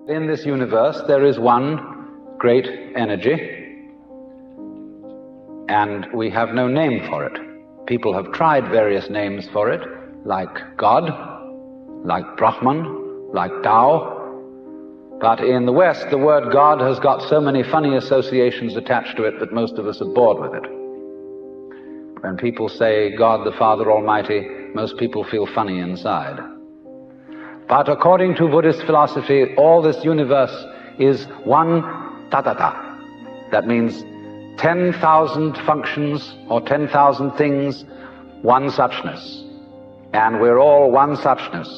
In this universe, there is one great energy, and we have no name for it. People have tried various names for it, like God, like Brahman, like Tao. But in the West, the word God has got so many funny associations attached to it that most of us are bored with it. When people say God the Father Almighty, most people feel funny inside. But according to Buddhist philosophy, all this universe is one tathata. That means 10,000 functions or 10,000 things, one suchness. And we're all one suchness.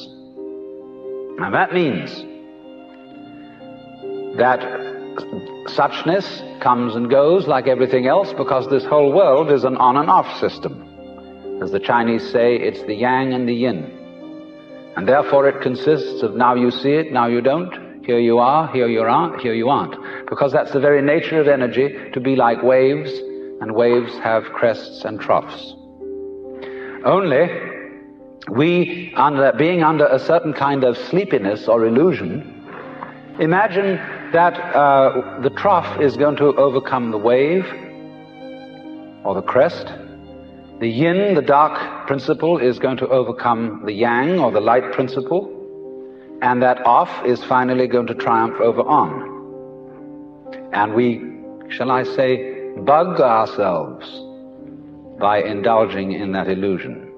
And that means that suchness comes and goes like everything else, because this whole world is an on and off system. As the Chinese say, it's the yang and the yin. And therefore it consists of now you see it, now you don't, here you are, here you aren't, here you aren't. Because that's the very nature of energy, to be like waves, and waves have crests and troughs. Only we, being under a certain kind of sleepiness or illusion, imagine that the trough is going to overcome the wave or the crest. The yin, the dark principle, is going to overcome the yang, or the light principle, and that off is finally going to triumph over on. And we, shall I say, bug ourselves by indulging in that illusion.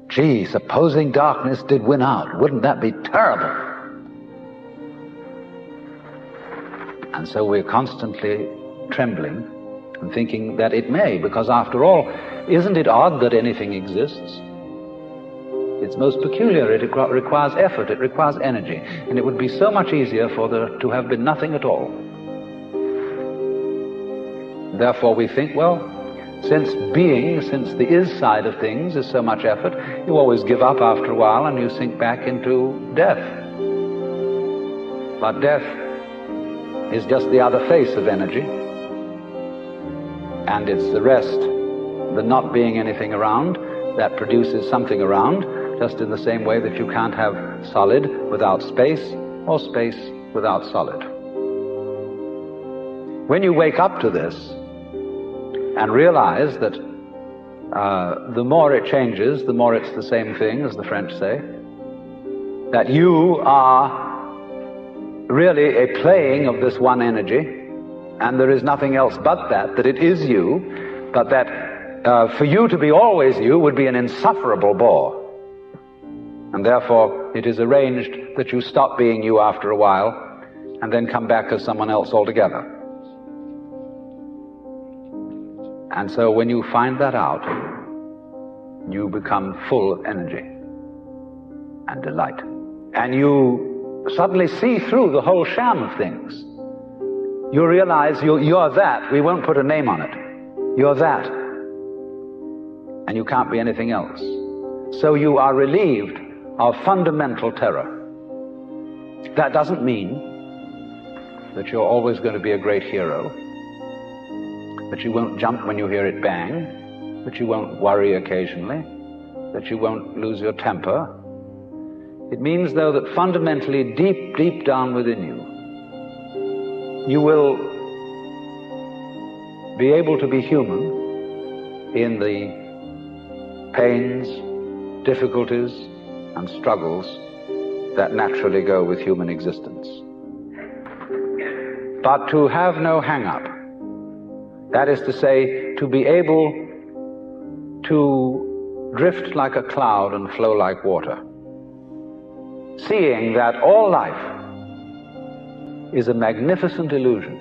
Gee, supposing darkness did win out, wouldn't that be terrible? And so we're constantly trembling and thinking that it may, because after all, isn't it odd that anything exists? It's most peculiar. It requires effort, it requires energy, and it would be so much easier for there to have been nothing at all. Therefore we think, well, since the is side of things is so much effort, you always give up after a while and you sink back into death. But death is just the other face of energy, and it's the rest, the not being anything around, that produces something around, just in the same way that you can't have solid without space, or space without solid. When you wake up to this and realize that the more it changes, the more it's the same thing, as the French say, that you are really a playing of this one energy, and there is nothing else but that it is you, but that for you to be always you would be an insufferable bore. And therefore it is arranged that you stop being you after a while and then come back as someone else altogether. And so when you find that out, you become full of energy and delight. And you suddenly see through the whole sham of things. You realize you're that. We won't put a name on it. You're that. And you can't be anything else. So you are relieved of fundamental terror. That doesn't mean that you're always going to be a great hero, that you won't jump when you hear it bang, that you won't worry occasionally, that you won't lose your temper. It means, though, that fundamentally, deep, deep down within you, you will be able to be human in the pains, difficulties, and struggles that naturally go with human existence. But to have no hang-up, that is to say, to be able to drift like a cloud and flow like water, seeing that all life is a magnificent illusion,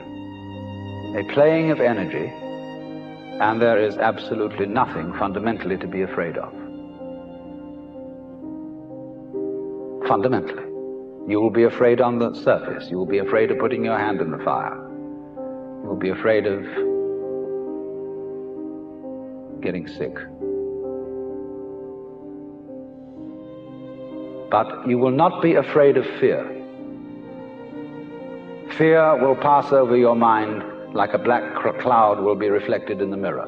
a playing of energy, and there is absolutely nothing fundamentally to be afraid of. Fundamentally. You will be afraid on the surface. You will be afraid of putting your hand in the fire. You will be afraid of getting sick. But you will not be afraid of fear. Fear will pass over your mind like a black cloud will be reflected in the mirror.